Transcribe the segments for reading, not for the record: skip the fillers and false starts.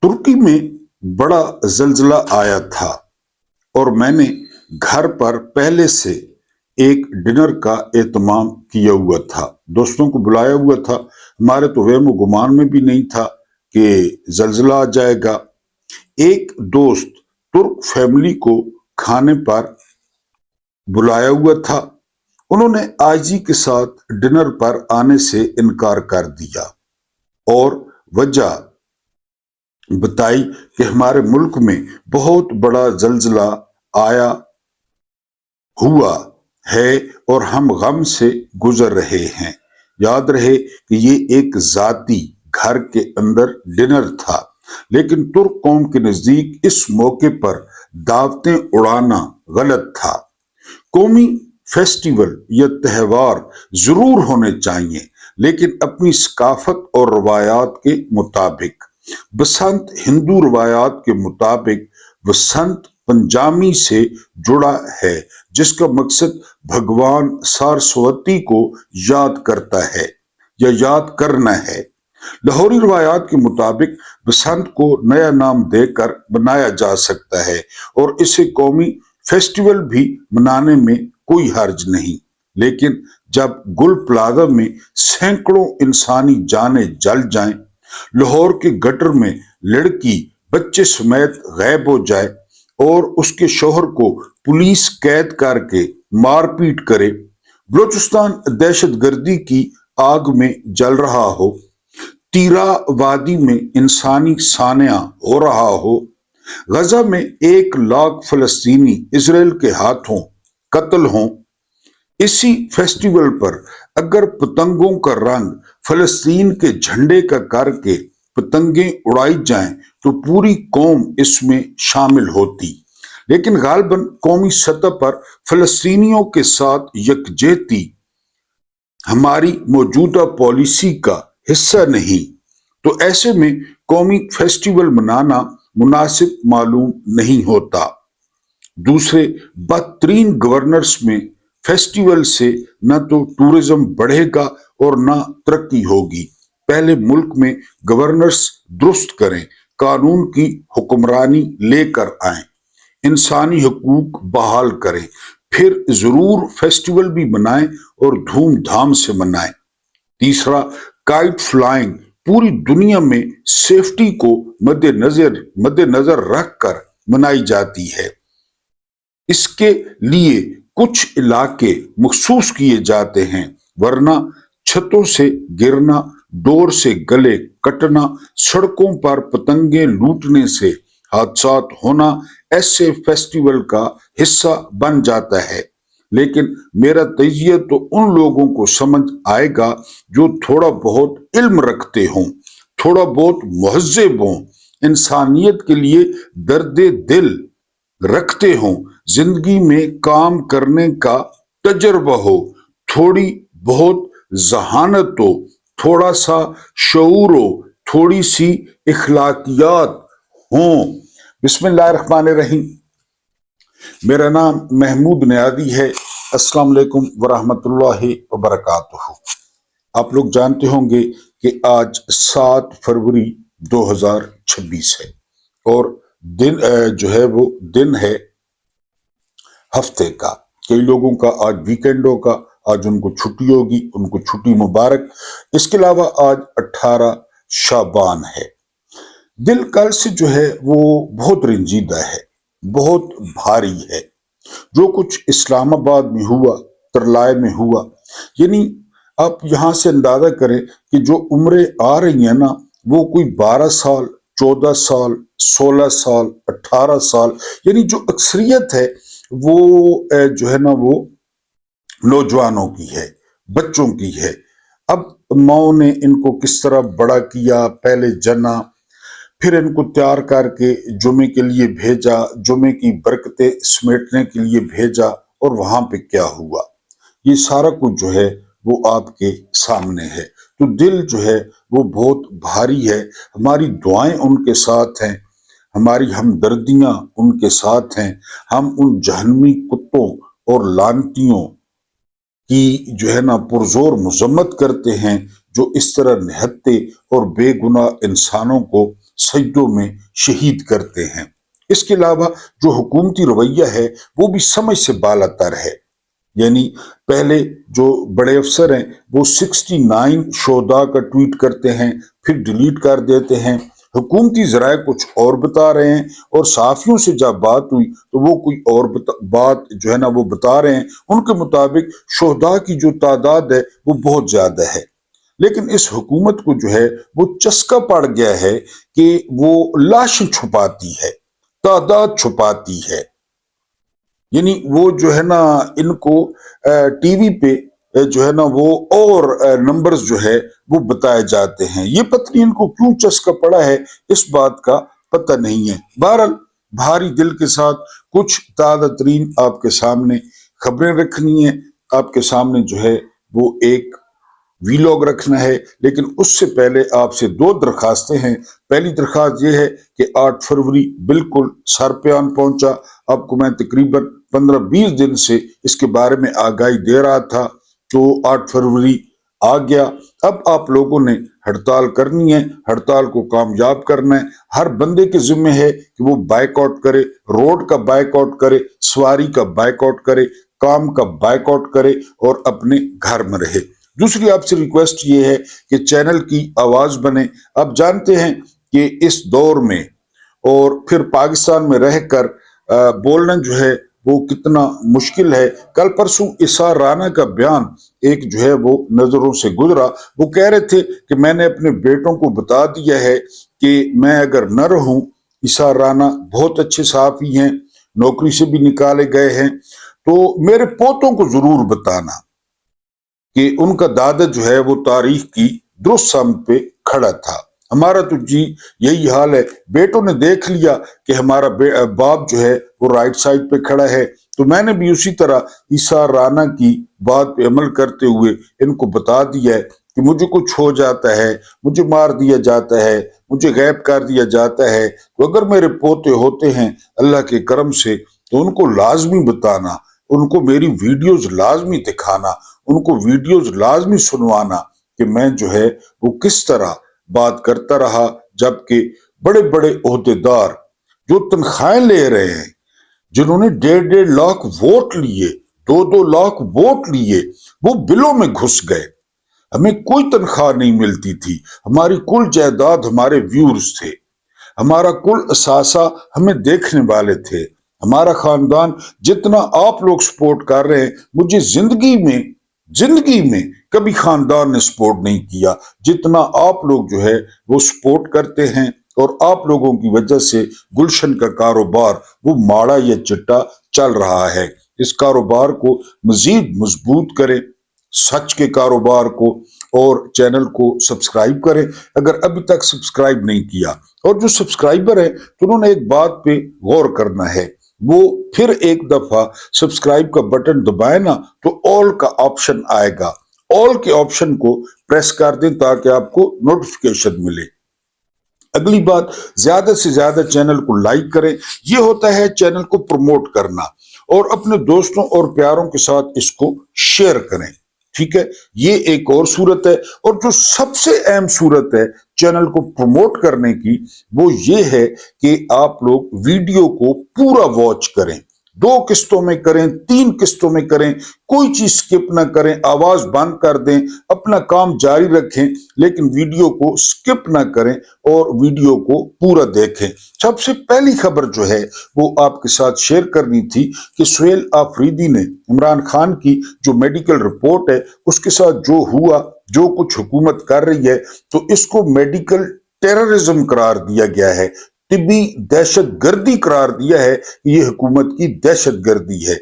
तुर्की में बड़ा जल्जला आया था और मैंने घर पर पहले से एक डिनर का एहतमाम किया हुआ था। दोस्तों को बुलाया हुआ था। हमारे तो वहम गुमान में भी नहीं था कि जल्जला आ जाएगा। एक दोस्त तुर्क फैमिली को खाने पर बुलाया हुआ था। उन्होंने आजी के साथ डिनर पर आने से इनकार कर दिया और वजह बताई कि हमारे मुल्क में बहुत बड़ा जल्जला आया हुआ है और हम गम से गुजर रहे हैं। याद रहे कि ये एक जाती घर के अंदर डिनर था, लेकिन तुर्क कौम के नजदीक इस मौके पर दावतें उड़ाना गलत था। कौमी फेस्टिवल या त्योहार जरूर होने चाहिए, लेकिन अपनी सकाफत और रवायात के मुताबिक। बसंत हिंदू रवायात के मुताबिक बसंत पंजामी से जुड़ा है, जिसका मकसद भगवान सरस्वती को याद करता है या याद करना है। लाहौरी रवायात के मुताबिक बसंत को नया नाम देकर मनाया जा सकता है और इसे कौमी फेस्टिवल भी मनाने में कोई हर्ज नहीं। लेकिन जब गुल प्लाजा में सैकड़ों इंसानी जानें जल जाएं, लाहौर के गटर में लड़की बच्चे समेत गायब हो जाए और उसके शौहर को पुलिस कैद करके मारपीट करे, बलूचिस्तान दहशतगर्दी की आग में जल रहा हो, तीरा वादी में इंसानी सानिया हो रहा हो, गजा में 1 लाख फलस्तीनी इजराइल के हाथों कत्ल हों, इसी फेस्टिवल पर अगर पतंगों का रंग फलस्तीन के झंडे का करके पतंगे उड़ाई जाएं तो पूरी कौम इसमें शामिल होती। लेकिन गालबन कौमी सतह पर फलस्तीनियों के साथ यकजहती हमारी मौजूदा पॉलिसी का हिस्सा नहीं, तो ऐसे में कौमी फेस्टिवल मनाना मुनासिब मालूम नहीं होता। दूसरे बदतरीन गवर्नर्स में फेस्टिवल से न तो टूरिज्म बढ़ेगा और न तरक्की होगी। पहले मुल्क में गवर्नर्स दुरुस्त करें, कानून की हुक्मरानी लेकर आएं, इंसानी हकूक बहाल करें, फिर जरूर फेस्टिवल भी मनाएं और धूमधाम से मनाएं। तीसरा, काइट फ्लाइंग पूरी दुनिया में सेफ्टी को मद्देनजर रखकर मनाई जाती है। इसके लिए कुछ इलाके मखसूस किए जाते हैं, वरना छतों से गिरना, डोर से गले कटना, सड़कों पर पतंगे लूटने से हादसात होना ऐसे फेस्टिवल का हिस्सा बन जाता है। लेकिन मेरा तजिया तो उन लोगों को समझ आएगा जो थोड़ा बहुत इल्म रखते हों, थोड़ा बहुत मुहज्जिब हों, इंसानियत के लिए दर्दे दिल रखते हों, जिंदगी में काम करने का तजर्बा हो, थोड़ी बहुत जहानत हो, थोड़ा सा शऊर हो, थोड़ी सी इखलाकियात हों। बिस्मिल्लाहिर्रहमानिर्रहीम। मेरा नाम महमूद नियादी है। अस्सलाम वालेकुम वरहमतुल्लाहि वबरकातुहू। आप लोग जानते होंगे कि आज 7 फरवरी 2026 है और दिन जो है वो दिन है हफ्ते का। कई लोगों का आज वीकेंड होगा, आज उनको छुट्टी होगी, उनको छुट्टी मुबारक। इसके अलावा आज 18 शाबान है। दिल कल से जो है वो बहुत रंजीदा है, बहुत भारी है। जो कुछ इस्लामाबाद में हुआ, तरलाए में हुआ, यानी आप यहां से अंदाजा करें कि जो उम्रें आ रही हैं ना, वो कोई 12 साल, 14 साल, 16 साल, 18 साल, यानी जो अक्सरियत है वो जो है ना वो नौजवानों की है, बच्चों की है। अब माओ ने इनको किस तरह बड़ा किया, पहले जना, फिर इनको तैयार करके जुमे के लिए भेजा, जुमे की बरकतें समेटने के लिए भेजा, और वहां पे क्या हुआ, ये सारा कुछ जो है वो आपके सामने है। तो दिल जो है वो बहुत भारी है। हमारी दुआएं उनके साथ हैं, हमारी हमदर्दियां उनके साथ हैं। हम उन जहन्नमी कुत्तों और लानतियों की जो है ना पुरजोर मजम्मत करते हैं जो इस तरह निहत्ते और बेगुनाह इंसानों को سجدوں میں شہید کرتے ہیں۔ اس کے علاوہ جو حکومتی رویہ ہے وہ بھی سمجھ سے بالا تر ہے، یعنی پہلے جو بڑے افسر ہیں وہ 69 شہداء کا ٹویٹ کرتے ہیں، پھر ڈیلیٹ کر دیتے ہیں۔ حکومتی ذرائع کچھ اور بتا رہے ہیں، اور صحافیوں سے جب بات ہوئی تو وہ کوئی اور بات جو ہے نا وہ بتا رہے ہیں۔ ان کے مطابق شہداء کی جو تعداد ہے وہ بہت زیادہ ہے، لیکن اس حکومت کو جو ہے وہ چسکا پڑ گیا ہے کہ وہ لاشیں چھپاتی ہے، تعداد چھپاتی ہے۔ یعنی وہ جو ہے نا ان کو ٹی وی پہ جو ہے نا وہ اور نمبرز جو ہے وہ بتائے جاتے ہیں۔ یہ پتہ نہیں ان کو کیوں چسکا پڑا ہے، اس بات کا پتہ نہیں ہے۔ بہرحال بھاری دل کے ساتھ کچھ تازہ ترین آپ کے سامنے خبریں رکھنی ہیں، آپ کے سامنے جو ہے وہ ایک ویلاگ رکھنا ہے، لیکن اس سے پہلے آپ سے 2 درخواستیں ہیں۔ پہلی درخواست یہ ہے کہ 8 فروری بالکل سر پہ آن پہنچا۔ آپ کو میں تقریباً 15-20 دن سے اس کے بارے میں آگاہی دے رہا تھا، تو 8 فروری آ گیا۔ اب آپ لوگوں نے ہڑتال کرنی ہے، ہڑتال کو کامیاب کرنا ہے۔ ہر بندے کے ذمہ ہے کہ وہ بائیک آؤٹ کرے، روڈ کا بائیک آؤٹ کرے، سواری کا بائیک آؤٹ کرے، کام کا بائیک آؤٹ کرے اور اپنے گھر میں رہے۔ دوسری آپ سے ریکویسٹ یہ ہے کہ چینل کی آواز بنے۔ آپ جانتے ہیں کہ اس دور میں اور پھر پاکستان میں رہ کر بولنا جو ہے وہ کتنا مشکل ہے۔ کل پرسوں اسار رانا کا بیان ایک جو ہے وہ نظروں سے گزرا۔ وہ کہہ رہے تھے کہ میں نے اپنے بیٹوں کو بتا دیا ہے کہ میں اگر نہ رہوں، اسار رانا بہت اچھے صحافی ہیں، نوکری سے بھی نکالے گئے ہیں، تو میرے پوتوں کو ضرور بتانا کہ ان کا دادا جو ہے وہ تاریخ کی درست سمت پہ کھڑا تھا۔ ہمارا تو جی یہی حال ہے، بیٹوں نے دیکھ لیا کہ ہمارا باپ جو ہے وہ رائٹ سائڈ پہ کھڑا ہے، تو میں نے بھی اسی طرح اسار رانا کی بات پہ عمل کرتے ہوئے ان کو بتا دیا ہے کہ مجھے کچھ ہو جاتا ہے، مجھے مار دیا جاتا ہے، مجھے غائب کر دیا جاتا ہے، تو اگر میرے پوتے ہوتے ہیں اللہ کے کرم سے تو ان کو لازمی بتانا، ان کو میری ویڈیوز لازمی دکھانا، ان کو ویڈیوز لازمی سنوانا کہ میں جو ہے وہ کس طرح بات کرتا رہا، جبکہ بڑے بڑے عہدیدار جو تنخواہیں لے رہے ہیں، جنہوں نے 1.5 لاکھ ووٹ لیے، 2 لاکھ ووٹ لیے، وہ بلوں میں گھس گئے۔ ہمیں کوئی تنخواہ نہیں ملتی تھی، ہماری کل جائیداد ہمارے ویورز تھے، ہمارا کل اثاثہ ہمیں دیکھنے والے تھے، ہمارا خاندان جتنا آپ لوگ سپورٹ کر رہے ہیں، مجھے زندگی میں کبھی خاندان نے سپورٹ نہیں کیا جتنا آپ لوگ جو ہے وہ سپورٹ کرتے ہیں، اور آپ لوگوں کی وجہ سے گلشن کا کاروبار وہ ماڑا یا چٹا چل رہا ہے۔ اس کاروبار کو مزید مضبوط کریں، سچ کے کاروبار کو، اور چینل کو سبسکرائب کریں اگر ابھی تک سبسکرائب نہیں کیا۔ اور جو سبسکرائبر ہیں تو انہوں نے ایک بات پہ غور کرنا ہے، وہ پھر ایک دفعہ سبسکرائب کا بٹن دبائے نا تو آل کا آپشن آئے گا، آل کے آپشن کو پریس کر دیں تاکہ آپ کو نوٹیفیکیشن ملے۔ اگلی بات، زیادہ سے زیادہ چینل کو لائک کریں، یہ ہوتا ہے چینل کو پروموٹ کرنا، اور اپنے دوستوں اور پیاروں کے ساتھ اس کو شیئر کریں، ٹھیک ہے؟ یہ ایک اور صورت ہے۔ اور جو سب سے اہم صورت ہے چینل کو پروموٹ کرنے کی، وہ یہ ہے کہ آپ لوگ ویڈیو کو پورا واچ کریں، 2 قسطوں میں کریں، 3 قسطوں میں کریں، کوئی چیز سکپ نہ کریں، آواز بند کر دیں، اپنا کام جاری رکھیں، لیکن ویڈیو کو سکپ نہ کریں اور ویڈیو کو پورا دیکھیں۔ سب سے پہلی خبر جو ہے وہ آپ کے ساتھ شیئر کرنی تھی کہ سہیل آفریدی نے عمران خان کی جو میڈیکل رپورٹ ہے اس کے ساتھ جو ہوا، جو کچھ حکومت کر رہی ہے، تو اس کو میڈیکل ٹیررزم قرار دیا گیا ہے، طبی دہشت گردی قرار دیا ہے۔ یہ حکومت کی دہشت گردی ہے،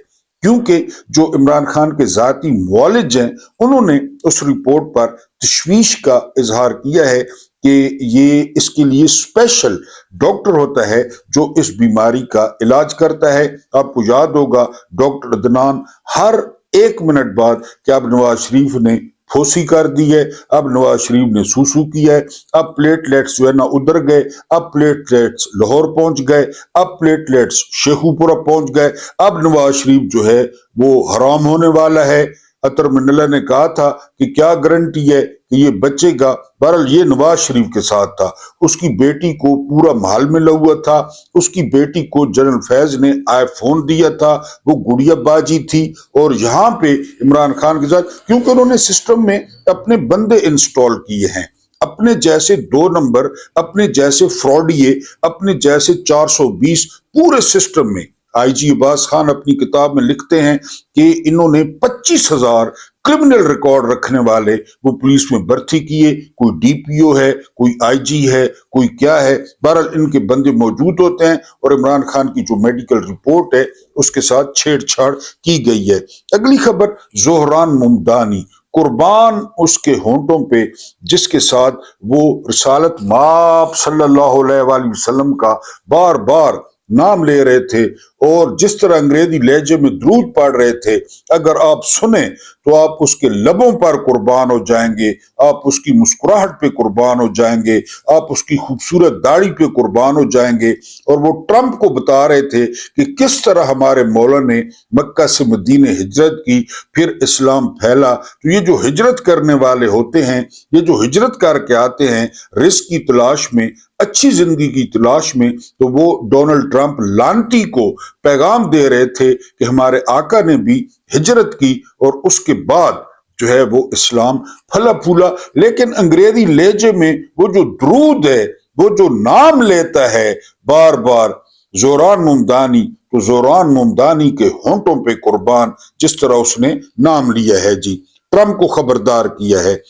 کیونکہ جو عمران خان کے ذاتی معالج ہیں انہوں نے اس رپورٹ پر تشویش کا اظہار کیا ہے کہ یہ اس کے لیے اسپیشل ڈاکٹر ہوتا ہے جو اس بیماری کا علاج کرتا ہے۔ آپ کو یاد ہوگا ڈاکٹر عدنان ہر 1 منٹ بعد کہ اب نواز شریف نے پھوسی کر دی ہے، اب نواز شریف نے سوسو کیا ہے، اب پلیٹلیٹس جو ہے نا ادھر گئے، اب پلیٹلیٹس لاہور پہنچ گئے، اب پلیٹلیٹس شیخو پورہ پہنچ گئے، اب نواز شریف جو ہے وہ حرام ہونے والا ہے۔ अतर मिन्नल्ला ने कहा था कि क्या गारंटी है कि ये बचेगा। बहरहाल ये नवाज शरीफ के साथ था। उसकी बेटी को पूरा महल मिला हुआ था। उसकी बेटी को जनरल फैज ने आईफोन दिया था, वो गुड़िया बाजी थी। और यहाँ पे इमरान खान के साथ, क्योंकि उन्होंने सिस्टम में अपने बंदे इंस्टॉल किए हैं, अपने जैसे 2 नंबर, अपने जैसे फ्रॉडिये, अपने जैसे 420 पूरे सिस्टम में। आईजी अब्बास खान अपनी किताब में लिखते हैं कि इन्होंने 25,000 क्रिमिनल रिकॉर्ड रखने वाले वो पुलिस में भर्ती किए। कोई डीपीओ है, कोई आईजी है, कोई क्या है, बहरहाल इनके बंदे मौजूद होते हैं। और इमरान खान की जो मेडिकल रिपोर्ट है उसके साथ छेड़छाड़ की गई है। अगली खबर, जोहरान मुमदानी, कुर्बान उसके होंठों पे जिसके साथ वो रिसालत माप सल्लल्लाहु अलैहि वसल्लम का बार बार नाम ले रहे थे और जिस तरह अंग्रेजी लहजे में द्रूद पढ़ रहे थे, अगर आप सुने तो आप उसके लबों पर कुर्बान हो जाएंगे, आप उसकी मुस्कुराहट पे कुर्बान हो जाएंगे, आप उसकी खूबसूरत दाढ़ी पे कुर्बान हो जाएंगे। और वो ट्रंप को बता रहे थे कि किस तरह हमारे मौला ने मक्का से मदीने हिजरत की, फिर इस्लाम फैला। तो ये जो हिजरत करने वाले होते हैं, ये जो हिजरत करके आते हैं रिस्क की तलाश में, अच्छी जिंदगी की तलाश में, तो वो डोनाल्ड ट्रंप लानती को पैगाम दे रहे थे कि हमारे आका ने भी हिजरत की और उसके बाद जो है वो इस्लाम फला फूला। लेकिन अंग्रेजी लहजे में वो जो द्रूद है, वो जो नाम लेता है बार बार, जोरान मुमदानी, तो जोरान मुमदानी के होंठों पे कुर्बान, जिस तरह उसने नाम लिया है जी, ट्रंप को खबरदार किया है।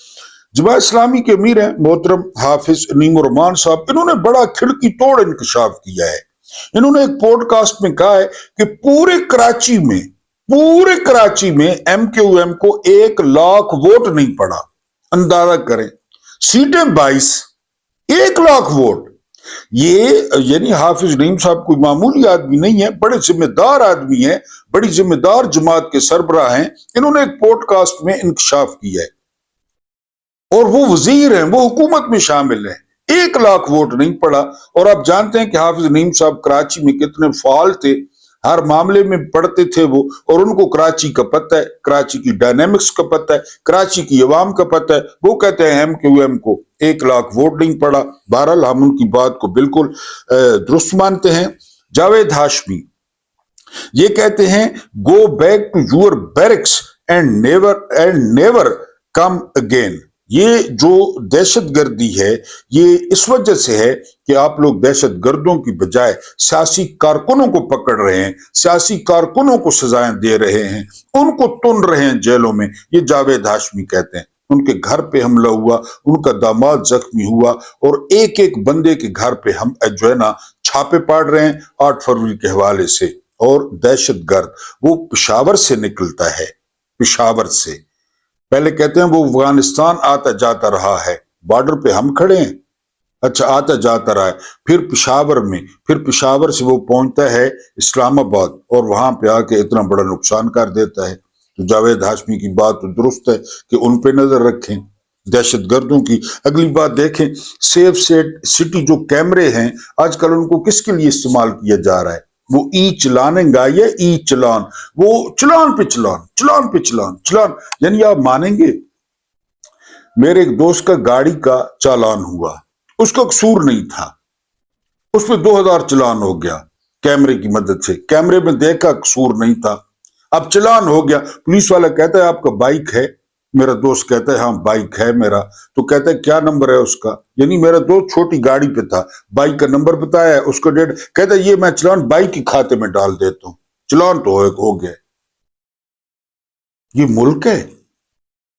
जमात इस्लामी के अमीर हैं मोहतरम हाफिज नीमुर साहब, इन्होंने बड़ा खिड़की तोड़ इंकशाफ किया है। इन्होंने एक पॉडकास्ट में कहा है कि पूरे कराची में MQM को 1 लाख वोट नहीं पड़ा। अंदाजा करें, सीटें 22, 1 लाख वोट। ये यानी हाफिज नईम साहब कोई मामूली आदमी नहीं है, बड़े जिम्मेदार आदमी है, बड़ी जिम्मेदार जमात के सरबराह हैं। इन्होंने एक पॉडकास्ट में इंकशाफ किया है और वो वजीर हैं, वो हुकूमत में शामिल हैं। 1 लाख वोट नहीं पड़ा। और आप जानते हैं कि हाफिज नईम साहब कराची में कितने फाल थे, हर मामले में पढ़ते थे वो, और उनको कराची का पता है, कराची की डायनेमिक्स का पता है, कराची की अवाम का पता है। वो कहते हैं MQM को 1 लाख वोट नहीं पड़ा। बहरहाल हम उनकी बात को बिल्कुल दुरुस्त मानते हैं। जावेद हाशमी ये कहते हैं, go back to your barracks and never come again. ये जो दहशतगर्दी है ये इस वजह से है कि आप लोग दहशतगर्दों की बजाय सियासी कारकुनों को पकड़ रहे हैं, सियासी कारकुनों को सजाएं दे रहे हैं, उनको तुन रहे हैं जेलों में। ये जावेद हाशमी कहते हैं। उनके घर पे हमला हुआ, उनका दामाद जख्मी हुआ और एक एक बंदे के घर पे हम जो है ना छापे पाड़ रहे हैं 8 फरवरी के हवाले से। और दहशतगर्द वो पेशावर से निकलता है, पेशावर से। पहले कहते हैं वो अफगानिस्तान आता जाता रहा है, बॉर्डर पे हम खड़े हैं, अच्छा आता जाता रहा है, फिर पेशावर से वो पहुंचता है इस्लामाबाद और वहां पे आके इतना बड़ा नुकसान कर देता है। तो जावेद हाशमी की बात तो दुरुस्त है कि उन पे नजर रखें, दहशतगर्दों की। अगली बात देखें, सेफ सिटी जो कैमरे हैं आजकल उनको किसके लिए इस्तेमाल किया जा रहा है? वो ई चलान गाई है, ई चलान, वो चलान पे चलान, चलान पे चलान, चलान। यानी आप मानेंगे, मेरे एक दोस्त का गाड़ी का चालान हुआ, उसका कसूर नहीं था, उस पर 2000 चलान हो गया कैमरे की मदद से। कैमरे में देखा कसूर नहीं था, अब चलान हो गया। पुलिस वाला कहता है आपका बाइक है? मेरा दोस्त कहता है हाँ बाइक है मेरा। तो कहता है क्या नंबर है उसका? यानी मेरा दोस्त छोटी गाड़ी पे था, बाइक का नंबर बताया है, उसको डेट, कहता है ये मैं चलान बाइक के खाते में डाल देता हूं। चलान तो हो गया। ये मुल्क है?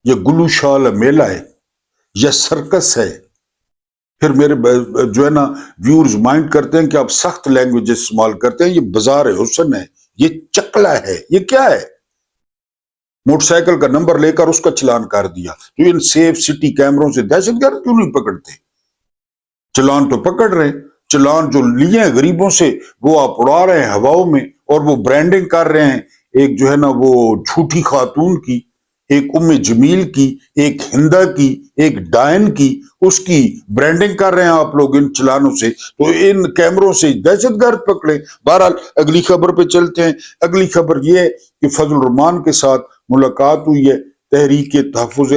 ये गुलूशाल मेला है या सर्कस है? फिर मेरे जो है ना व्यूअर्स माइंड करते हैं कि आप सख्त लैंग्वेज इस्तेमाल करते हैं। ये बाजार हुस्न है, ये चकला है, ये क्या है? मोटरसाइकिल का नंबर लेकर उसका चलान कर दिया। तो इन सेफ सिटी कैमरों से दहशतगर्द क्यों नहीं पकड़ते? चलान तो पकड़ रहे, चलान जो लिए हैं गरीबों से वो आप उड़ा रहे हैं हवाओं में, और वो ब्रांडिंग कर रहे हैं एक जो है ना वो झूठी खातून की, एक उम्मे जमील की, एक हिंदा की, एक डायन की, उसकी ब्रांडिंग कर रहे हैं आप लोग इन चलानों से। तो इन कैमरों से दहशतगर्द पकड़े। बहरहाल अगली खबर पे चलते हैं। अगली खबर ये है कि फजल रहमान के साथ मुलाकात हुई है तहरीक तहफ़्फ़ुज़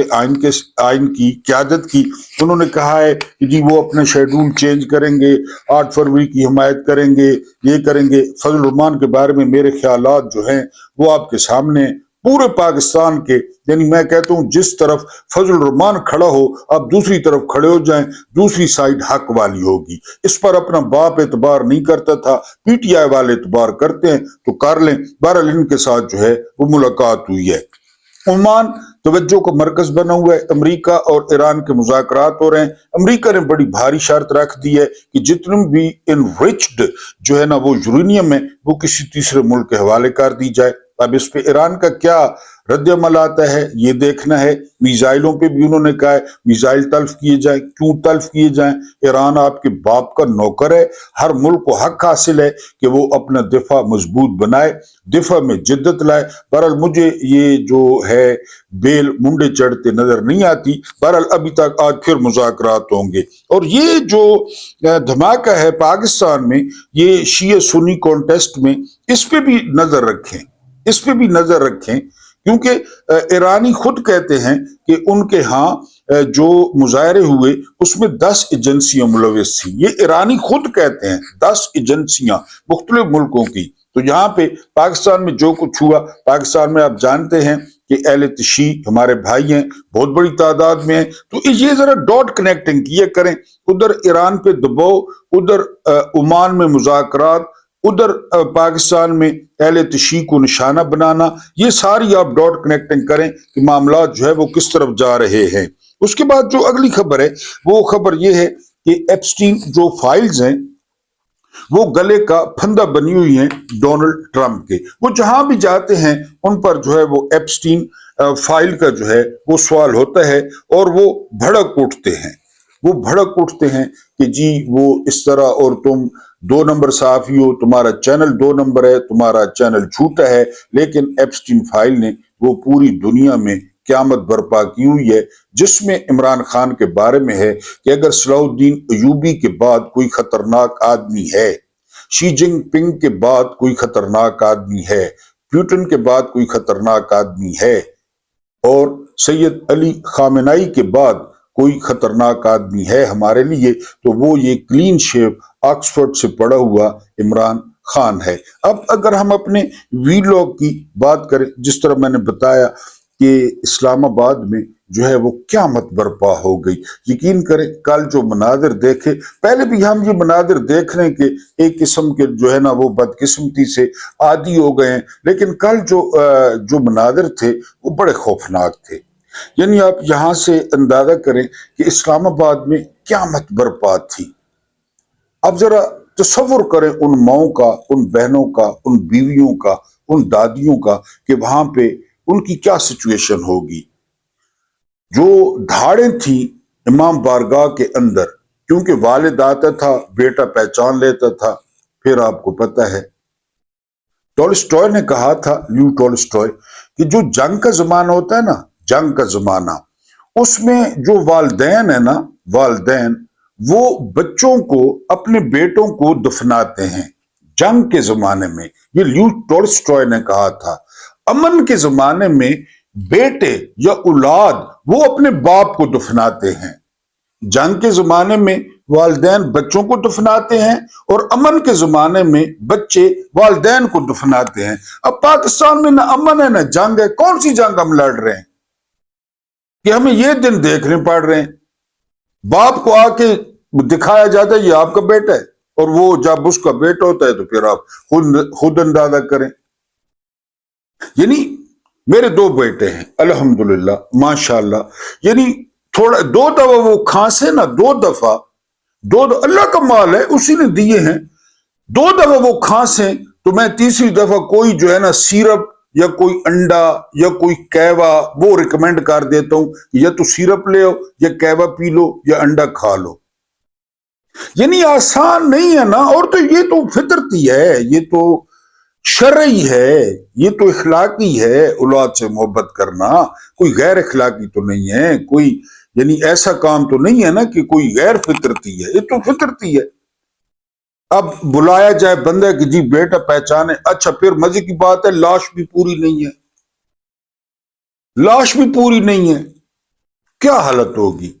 आइन की क़यादत की। उन्होंने कहा है कि जी वो अपने शेड्यूल चेंज करेंगे, 8 फरवरी की हिमायत करेंगे, ये करेंगे। फजल रहमान के बारे में मेरे ख्यालात जो हैं वो आपके सामने पूरे पाकिस्तान के, यानी मैं कहता हूँ जिस तरफ फजल रहमान खड़ा हो आप दूसरी तरफ खड़े हो जाएं, दूसरी साइड हक वाली होगी। इस पर अपना बाप एतबार नहीं करता था, पीटीआई वाले एतबार करते हैं तो कर लें। बहरहाल इनके साथ जो है वो मुलाकात हुई है। ओमान तवज्जो का मरकज बना हुआ है। अमेरिका और ईरान के मुज़ाकरात हो रहे हैं। अमेरिका ने बड़ी भारी शर्त रख दी है कि जितने भी इनरिच्ड जो है ना वो यूरेनियम है वो किसी तीसरे मुल्क के हवाले कर दी जाए। अब इस पे ईरान का क्या रद्द-ए-अमल आता है ये देखना है। मिसाइलों पे भी उन्होंने कहा है मिसाइल तल्फ किए जाए। क्यों तल्फ किए जाएं? ईरान आपके बाप का नौकर है। हर मुल्क को हक हासिल है कि वो अपना दिफा मजबूत बनाए, दिफा में जिद्दत लाए। बहरहाल मुझे ये जो है बेल मुंडे चढ़ते नजर नहीं आती। बहरहाल अभी तक आज फिर मुज़ाकरात होंगे। और ये जो धमाका है पाकिस्तान में, ये शिया सुन्नी कॉन्टेस्ट में, इस पे भी नजर रखें, इस पे भी नजर रखें, क्योंकि ईरानी खुद कहते हैं कि उनके यहाँ जो मुजाहरे हुए उसमें 10 एजेंसियां मुलविस थी। ये ईरानी खुद कहते हैं 10 एजेंसियां मुख्तलिफ मुल्कों की। तो यहाँ पे पाकिस्तान में जो कुछ हुआ, पाकिस्तान में आप जानते हैं कि अहले तशी हमारे भाई हैं, बहुत बड़ी तादाद में हैं। तो ये जरा डॉट कनेक्टिंग किए करें, उधर ईरान पे दबाव, उधर ओमान में मुज़ाकरात, उधर पाकिस्तान में अहले तशी को निशाना बनाना, ये सारी आप डॉट कनेक्टिंग करें कि मामला जो है वो किस तरफ जा रहे हैं। उसके बाद जो अगली खबर है वो खबर ये है कि एप्स्टीन जो फाइल्स हैं वो गले का फंदा बनी हुई हैं डोनाल्ड ट्रंप के। वो जहां भी जाते हैं उन पर जो है वो एप्स्टीन फाइल का जो है वो सवाल होता है और वो भड़क उठते हैं। वो भड़क उठते हैं कि जी वो इस तरह, और तुम 2 नंबर साफी हो, तुम्हारा चैनल 2 नंबर है, तुम्हारा चैनल झूठा है। लेकिन एप्स्टीन फाइल ने वो पूरी दुनिया में क्यामत बर्पा की हुई है, जिसमें इमरान खान के बारे में है कि अगर सलाउद्दीन अयूबी के बाद कोई खतरनाक आदमी है, शी जिनपिंग के बाद कोई खतरनाक आदमी है, प्यूटन के बाद कोई खतरनाक आदमी है, और सैयद अली खामेनाई के बाद कोई खतरनाक आदमी है हमारे लिए, तो वो ये क्लीन शेव ऑक्सफोर्ड से पढ़ा हुआ इमरान खान है। अब अगर हम अपने वीलॉग की बात करें, जिस तरह मैंने बताया कि इस्लामाबाद में जो है वो क़यामत बर्पा हो गई। यकीन करें कल जो मनादिर देखे, पहले भी हम ये मनादिर देखने के एक किस्म के जो है ना वो बदकिस्मती से आदी हो गए हैं, लेकिन कल जो मनादिर थे वो बड़े खौफनाक थे। यानी आप यहां से अंदाजा करें कि इस्लामाबाद में क़यामत बर्पा थी। अब जरा तसव्वुर करें उन माओं का, उन बहनों का, उन बीवियों का, उन दादियों का कि वहां पे उनकी क्या सिचुएशन होगी। जो धाड़ें थी इमाम बारगाह के अंदर, क्योंकि वालिद आता था, बेटा पहचान लेता था। फिर आपको पता है टॉलस्टॉय ने कहा था, ल्यू टॉलस्टॉय, कि जो जंग का जमाना होता है ना, जंग का जमाना, उसमें जो वालिदैन है ना, वालिदैन वो बच्चों को, अपने बेटों को दफनाते हैं। जंग के जमाने में, ये ल्यू टॉलस्टॉय ने कहा था। अमन के जमाने में बेटे या औलाद वो अपने बाप को दफनाते हैं। जंग के जमाने में वालिदैन बच्चों को दफनाते हैं और अमन के जमाने में बच्चे वालिदैन को दफनाते हैं। अब पाकिस्तान में ना अमन है ना जंग है, कौन सी जंग हम लड़ रहे हैं कि हमें ये दिन देखने पड़ रहे हैं। बाप को आके दिखाया जाता है ये आपका बेटा है, और वो जब उसका बेटा होता है तो फिर आप खुद अंदाजा करें। यानी मेरे 2 बेटे हैं अल्हम्दुलिल्लाह माशाल्लाह, यानी थोड़ा 2 दफा वो खांसे ना, 2 दफा, अल्लाह का माल है उसी ने दिए हैं। 2 दफा वो खांसे तो मैं तीसरी दफा कोई जो है ना सिरप या कोई अंडा या कोई कहवा वो रिकमेंड कर देता हूं, या तो सिरप ले आओ या कहवा पी लो या अंडा खा लो। यानी आसान नहीं है ना। और तो ये तो फितरती है, ये तो शरई है, ये तो इखलाकी है औलाद से मोहब्बत करना, कोई गैर इखलाकी तो नहीं है। कोई यानी ऐसा काम तो नहीं है ना कि कोई गैर फितरती है, ये तो फितरती है। अब बुलाया जाए बंदा कि जी बेटा पहचाने, अच्छा फिर मजे की बात है लाश भी पूरी नहीं है। लाश भी पूरी नहीं है, क्या हालत होगी।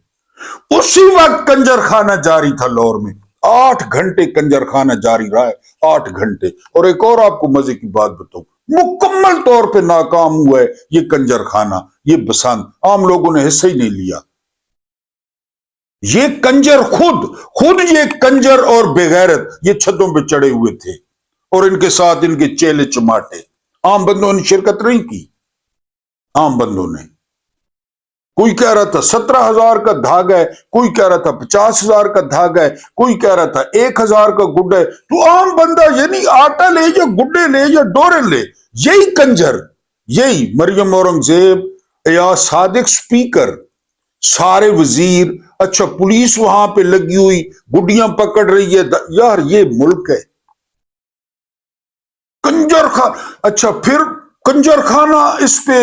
उसी वक्त कंजर खाना जारी था लाहौर में, 8 घंटे कंजर खाना जारी रहा है, 8 घंटे। और एक और आपको मजे की बात बताऊं, मुकम्मल तौर पे नाकाम हुआ है ये कंजर खाना, ये बसंत, आम लोगों ने हिस्सा ही नहीं लिया। ये कंजर खुद ये कंजर और बेगैरत ये छतों पे चढ़े हुए थे, और इनके साथ इनके चेले चमाटे। आम बंदों ने शिरकत नहीं की, आम बंदों ने। कोई कह रहा था 17,000 का धागा है, कोई कह रहा था 50,000 का धागा है, कोई कह रहा था 1,000 का गुड्डा है। तो आम बंदा यानी आटा ले या गुड्डे ले या डोरे ले, यही कंजर, यही मरियम औरंगजेब या सादिक स्पीकर, सारे वजीर, अच्छा पुलिस वहां पे लगी हुई गुड्डियां पकड़ रही है। यार ये मुल्क है कंजर खान। अच्छा फिर कंजर खाना इस पे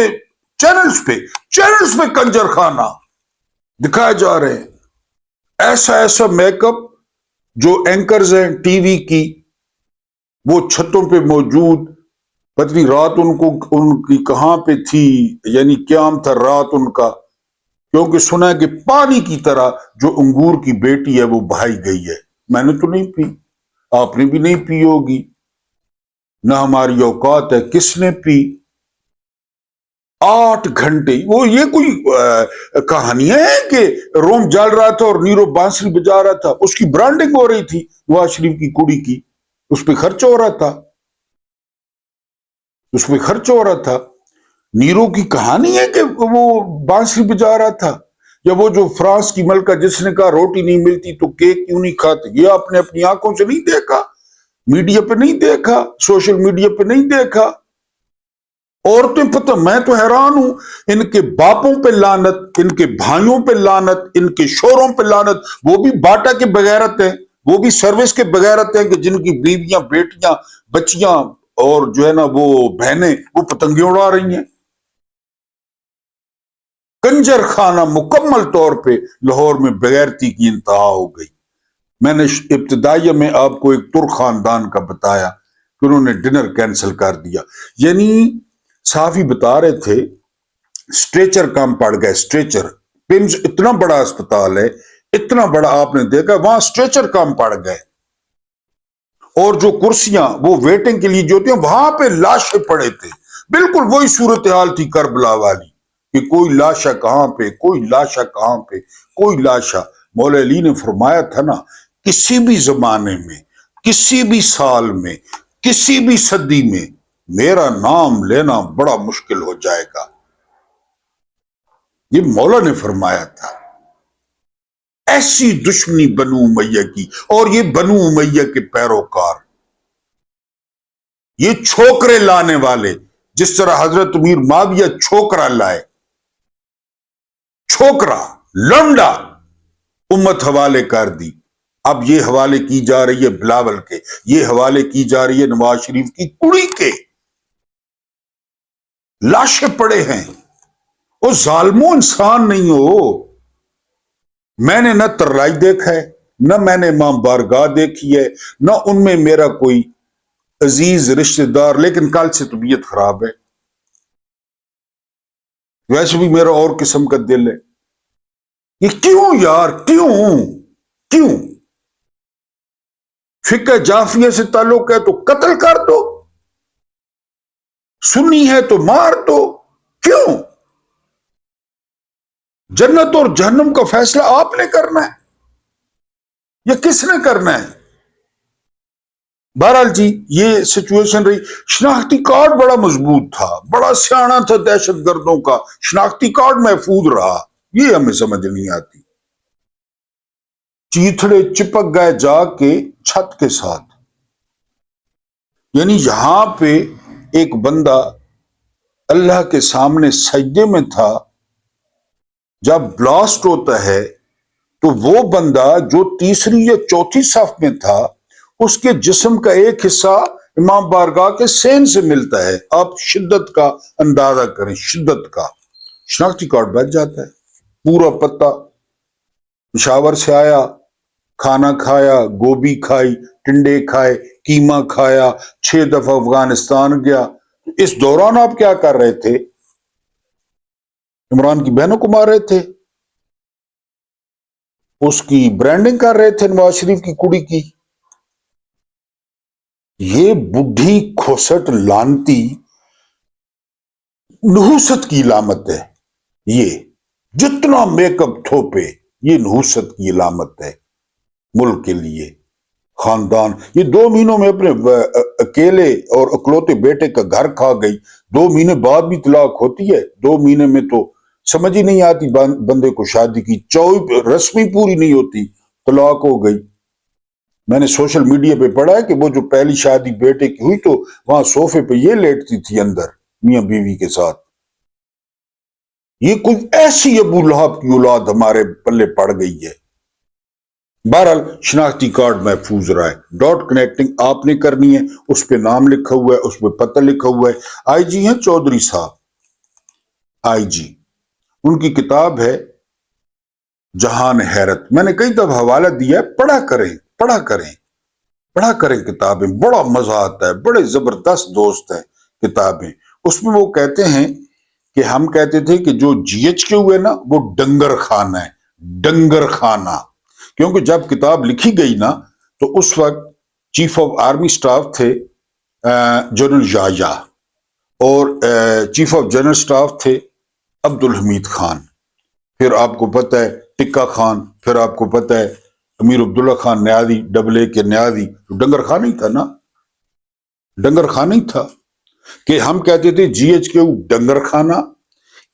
चैनल्स पे कंजर खाना दिखाए जा रहे हैं। ऐसा ऐसा मेकअप जो एंकर्स हैं टीवी की, वो छतों पे मौजूद, पत्नी रात उनको उनकी कहां पे थी, यानी क्याम था रात उनका, क्योंकि सुना है कि पानी की तरह जो अंगूर की बेटी है वो बहाई गई है। मैंने तो नहीं पी, आपने भी नहीं पी होगी, ना हमारी औकात है, किसने पी। 8 घंटे, वो ये कोई कहानियां हैं कि रोम जल रहा था और नीरो बांसुरी बजा रहा था, उसकी ब्रांडिंग हो रही थी नवाज शरीफ की कुड़ी की, उस पर खर्च हो रहा था, उस पर खर्च हो रहा था। नीरो की कहानी है कि वो बांसुरी बजा रहा था, या वो जो फ्रांस की मलका जिसने कहा रोटी नहीं मिलती तो केक क्यों नहीं खाते, ये आपने अपनी आंखों से नहीं देखा, मीडिया पे नहीं देखा, सोशल मीडिया पे नहीं देखा। औरतें, पता, मैं तो हैरान हूं, इनके बापों पे लानत, इनके भाइयों पे लानत, इनके शोरों पे लानत, वो भी बाटा के बगैरत हैं, वो भी सर्विस के बगैरत हैं कि जिनकी बीवियां, बेटियां, बच्चियां और जो है ना वो बहनें वो पतंगे उड़ा रही हैं। कंजर खाना मुकम्मल तौर पे लाहौर में बेगैरती की इंतहा हो गई। मैंने इब्तिदाइया में आपको एक तुर्क खानदान का बताया कि उन्होंने डिनर कैंसिल कर दिया, यानी साफी बता रहे थे स्ट्रेचर कम पड़ गए, स्ट्रेचर, पिम्स इतना बड़ा अस्पताल है, इतना बड़ा आपने देखा, वहां स्ट्रेचर कम पड़ गए, और जो कुर्सियां वो वेटिंग के लिए जो होती हैं वहां पे लाशें पड़े थे। बिल्कुल वही सूरत हाल थी करबला वाली कि कोई लाशा कहां पे, कोई लाशा कहां पे, कोई लाशा। मौला अली ने फरमाया था ना, किसी भी जमाने में, किसी भी साल में, किसी भी सदी में मेरा नाम लेना बड़ा मुश्किल हो जाएगा, ये मौला ने फरमाया था। ऐसी दुश्मनी बनु उमैया की, और ये बनु उमैया के पैरोकार, ये छोकरे लाने वाले, जिस तरह हजरत मीर माविया छोकरा लाए, छोकरा लंडा उम्मत हवाले कर दी। अब ये हवाले की जा रही है बिलावल के, ये हवाले की जा रही है नवाज शरीफ की कुड़ी के। लाशें पड़े हैं, वो जालमो इंसान नहीं हो। मैंने न तर्राई देखा है, न मैंने इमाम बारगाह देखी है, न उनमें मेरा कोई अजीज रिश्तेदार, लेकिन कल से तबीयत खराब है, वैसे भी मेरा और किस्म का दिल है। ये क्यों यार, क्यों क्यों? फिक्र जाफिया से ताल्लुक है तो कत्ल कर दो, सुन्नी है तो मार दो, क्यों? जन्नत और जहन्नम का फैसला आपने करना है या किसने करना है? बहरहाल जी ये सिचुएशन रही। शनाख्ती कार्ड बड़ा मजबूत था, बड़ा सियाना था, दहशत गर्दों का शनाख्ती कार्ड महफूज रहा, ये हमें समझ नहीं आती। चीथड़े चिपक गए जाके छत के साथ, यानी यहां पे एक बंदा अल्लाह के सामने सजदे में था, जब ब्लास्ट होता है तो वो बंदा जो तीसरी या चौथी सफ में था, उसके जिस्म का एक हिस्सा इमाम बारगाह के सेन से मिलता है। आप शिद्दत का अंदाजा करें, शिद्दत का। शनाख्ती कार्ड बच जाता है, पूरा पत्ता, पेशावर से आया, खाना खाया, गोभी खाई, टिंडे खाए, कीमा खाया, 6 दफा अफगानिस्तान गया। इस दौरान आप क्या कर रहे थे? عمران کی بہنوں کو مار رہے تھے، اس کی برانڈنگ کر رہے تھے نواز شریف کی کڑی کی۔ یہ بڈھی کھوسٹ لانتی نحوست کی علامت ہے۔ یہ جتنا میک اپ تھوپے، یہ نحوست کی علامت ہے ملک کے لیے۔ خاندان یہ 2 مہینوں میں اپنے اکیلے اور اکلوتے بیٹے کا گھر کھا گئی۔ 2 مہینے بعد بھی طلاق ہوتی ہے؟ 2 مہینے میں تو سمجھ ہی نہیں آتی بندے کو شادی کی 24 رسمی پوری نہیں ہوتی، طلاق ہو گئی۔ میں نے سوشل میڈیا پہ پڑھا ہے کہ وہ جو پہلی شادی بیٹے کی ہوئی تو وہاں صوفے پہ یہ لیٹتی تھی اندر میاں بیوی کے ساتھ۔ یہ کوئی ایسی ابو لہب کی اولاد ہمارے پلے پڑ گئی ہے۔ بہرحال شناختی کارڈ محفوظ رہا ہے۔ ڈاٹ کنیکٹنگ آپ نے کرنی ہے، اس پہ نام لکھا ہوا ہے، اس پہ پتہ لکھا ہوا ہے۔ آئی جی ہیں چودھری صاحب، آئی جی، ان کی کتاب ہے جہان حیرت، میں نے کئی دفعہ حوالہ دیا ہے، پڑھا کریں کتابیں، بڑا مزہ آتا ہے، بڑے زبردست دوست ہیں کتابیں۔ اس میں وہ کہتے ہیں کہ ہم کہتے تھے کہ جو جی ایچ کے ہوئے نا وہ ڈنگر خانہ ہے، ڈنگر خانہ، کیونکہ جب کتاب لکھی گئی نا تو اس وقت چیف آف آرمی سٹاف تھے جنرل یحییٰ، اور چیف آف جنرل سٹاف تھے عبدالحمید خان، پھر آپ کو پتہ ہے ٹکا خان، پھر آپ کو پتہ ہے امیر عبداللہ خان نیازی، AA کے نیازی، ڈنگر خانہ ہی تھا نا، ڈنگر خانہ ہی تھا کہ ہم کہتے تھے جی ایچ کے ڈنگر خانہ،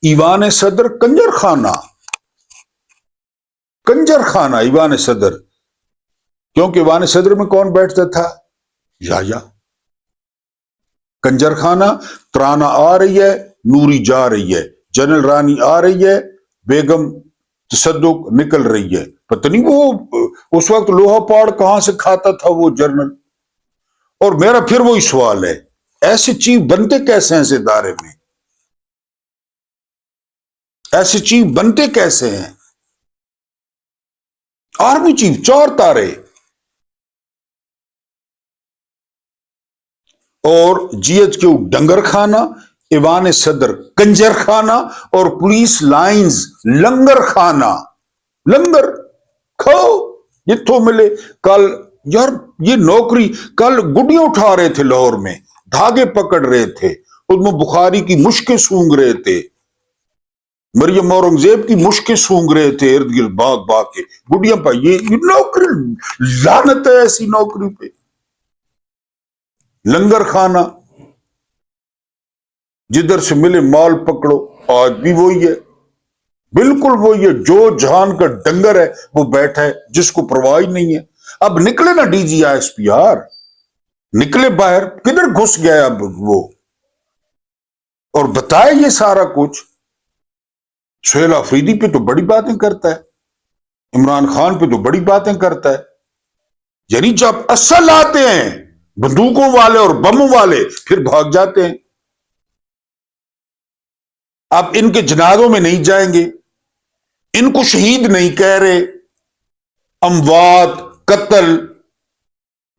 ایوان صدر کنجر خانہ، کنجر خانہ ایوان صدر، کیونکہ ایوان صدر میں کون بیٹھتا تھا؟ یحییٰ۔ کنجر خانہ، ترانہ آ رہی ہے، نوری جا رہی ہے، جنرل رانی آ رہی ہے، بیگم تصدق نکل رہی ہے، پتہ نہیں وہ اس وقت لوہا پاڑ کہاں سے کھاتا تھا وہ جنرل۔ اور میرا پھر وہی سوال ہے، ایسے چیف بنتے کیسے ہیں اس ادارے میں؟ ایسے چیف بنتے کیسے ہیں؟ آرمی چیف 4 تارے، اور جی ایچ کیو ڈنگر خانہ، ایوان صدر کنجر خانہ، اور پولیس لائنز لنگر خانہ، لنگر کھاؤ جتوں ملے۔ کل یار یہ نوکری، کل گڈیاں اٹھا رہے تھے لاہور میں، دھاگے پکڑ رہے تھے، اس میں بخاری کی مشکیں سونگ رہے تھے، مریم اورنگزیب کی مشکیں سونگ رہے تھے ارد گرد بھاگ بھاگ کے گڈیاں پہ۔ یہ نوکری لعنت ہے ایسی نوکری پہ، لنگر خانہ، جدھر سے ملے مال پکڑو۔ آج بھی وہی ہے، بالکل وہی ہے، جو جہان کا ڈنگر ہے وہ بیٹھا ہے، جس کو پرواہ نہیں ہے۔ اب نکلے نا ڈی جی ایس پی یار، نکلے باہر، کدھر گھس گیا اب وہ، اور بتائے یہ سارا کچھ۔ سہیل آفریدی پہ تو بڑی باتیں کرتا ہے، عمران خان پہ تو بڑی باتیں کرتا ہے، یعنی جب اصل آتے ہیں بندوقوں والے اور بموں والے پھر بھاگ جاتے ہیں۔ اب ان کے جنازوں میں نہیں جائیں گے، ان کو شہید نہیں کہہ رہے، اموات، قتل،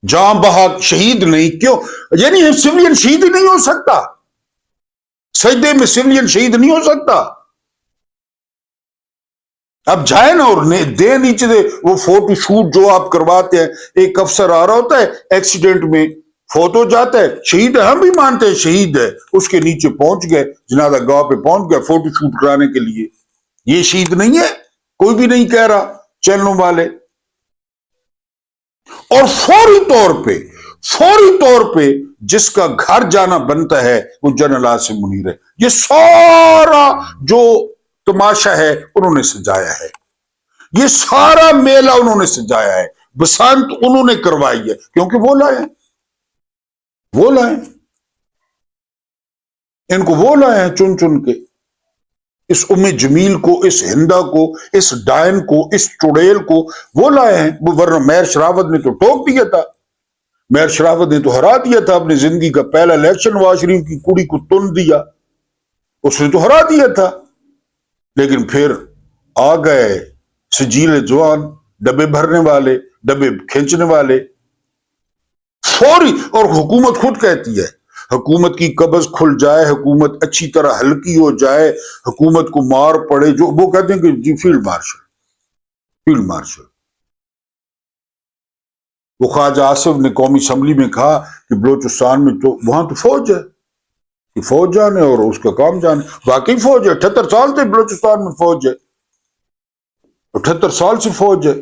جاں بحق، شہید نہیں، کیوں؟ یعنی سویلین شہید نہیں ہو سکتا، سجدے میں سویلین شہید نہیں ہو سکتا۔ اب جائے نا اور دے نیچے دے وہ فوٹو شوٹ جو آپ کرواتے ہیں، ایک افسر آ رہا ہوتا ہے ایکسیڈنٹ میں، فوت ہو جاتا ہے، شہید ہے، ہم بھی مانتے ہیں شہید ہے، اس کے نیچے پہنچ گئے، جنازہ گاہ پہ پہنچ گیا فوٹو شوٹ کرانے کے لیے، یہ شہید نہیں ہے؟ کوئی بھی نہیں کہہ رہا چینلوں والے۔ اور فوری طور پہ جس کا گھر جانا بنتا ہے وہ جنرل عاصم منیر ہے۔ یہ سارا جو تماشا ہے انہوں نے سجایا ہے، یہ سارا میلہ انہوں نے سجایا ہے، بسنت انہوں نے کروائی ہے، کیونکہ وہ لائے ان کو وہ لائے ہیں چن چن کے، اس ام جمیل کو، اس ہندا کو، اس ڈائن کو، اس چڑیل کو وہ لائے ہیں، ورنہ مہر شراوت نے تو ٹوک دیا تھا، مہر شراوت نے تو ہرا دیا تھا، اپنی زندگی کا پہلا الیکشن نواز شریف کی کڑی کو تن دیا، اس نے تو ہرا دیا تھا۔ لیکن پھر آ گئے سجیل جوان، ڈبے بھرنے والے، ڈبے کھینچنے والے، فوری، اور حکومت خود کہتی ہے حکومت کی قبض کھل جائے، حکومت اچھی طرح ہلکی ہو جائے، حکومت کو مار پڑے، جو وہ کہتے ہیں کہ جی فیلڈ مارشل، فیلڈ مارشل۔ وہ خواجہ آصف نے قومی اسمبلی میں کہا کہ بلوچستان میں تو وہاں تو فوج ہے، کہ فوج جانے اور اس کا کام جانے۔ واقعی فوج ہے، 78 سال سے بلوچستان میں فوج ہے، 78 سال سے فوج ہے۔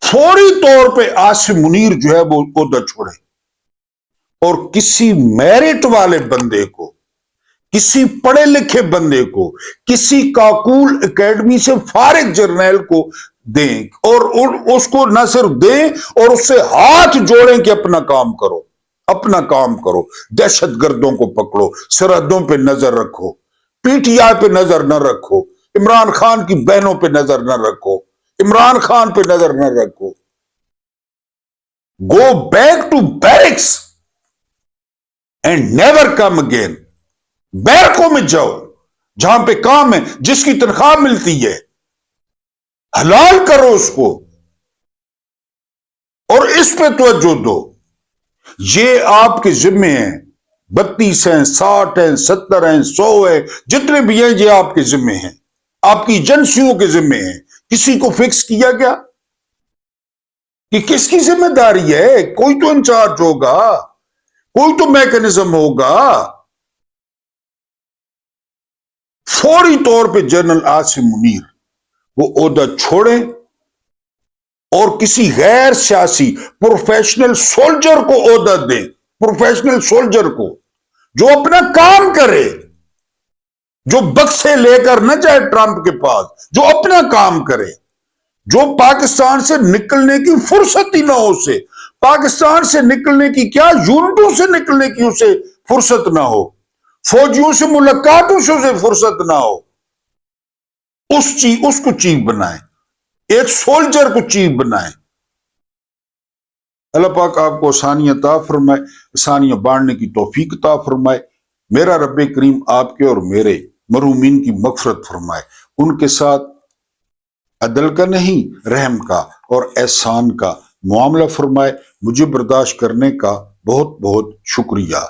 فوری طور پہ عاصم منیر جو ہے وہ عہدہ چھوڑے اور کسی میرٹ والے بندے کو، کسی پڑھے لکھے بندے کو، کسی کاکول اکیڈمی سے فارغ جرنیل کو دیں، اور اس کو نہ صرف دیں اور اس سے ہاتھ جوڑیں کہ اپنا کام کرو، اپنا کام کرو، دہشت گردوں کو پکڑو، سرحدوں پہ نظر رکھو، پی ٹی آئی پہ نظر نہ رکھو، عمران خان کی بہنوں پہ نظر نہ رکھو، عمران خان پہ نظر نہ رکھو۔ Go back to barracks and never come again. بیرکوں میں جاؤ جہاں پہ کام ہے، جس کی تنخواہ ملتی ہے، حلال کرو اس کو اور اس پہ توجہ دو۔ یہ آپ کے ذمے ہیں، 32 ہیں، 60 ہیں، 70 ہیں، 100 ہیں، جتنے بھی ہیں یہ آپ کے ذمے ہیں، آپ کی ایجنسیوں کے ذمے ہیں۔ کسی کو فکس کیا گیا کہ کس کی ذمہ داری ہے؟ کوئی تو انچارج ہوگا، کوئی تو میکنزم ہوگا۔ فوری طور پہ جنرل عاصم منیر وہ عہدہ چھوڑیں اور کسی غیر سیاسی پروفیشنل سولجر کو عہدہ دیں، پروفیشنل سولجر کو جو اپنا کام کرے، جو بکسے لے کر نہ جائے ٹرمپ کے پاس، جو اپنا کام کرے، جو پاکستان سے نکلنے کی فرصت ہی نہ ہو، اسے پاکستان سے نکلنے کی کیا، یونٹوں سے نکلنے کی اسے فرصت نہ ہو، فوجیوں سے ملاقاتوں سے اسے فرصت نہ ہو، اس کو چیف بنائیں، ایک سولجر کو چیف بنائیں۔ اللہ پاک آپ کو آسانی عطا فرمائے، آسانیاں بانٹنے کی توفیق عطا فرمائے۔ میرا رب کریم آپ کے اور میرے مرحومین کی مغفرت فرمائے، ان کے ساتھ عدل کا نہیں رحم کا اور احسان کا معاملہ فرمائے۔ مجھے برداشت کرنے کا بہت بہت شکریہ۔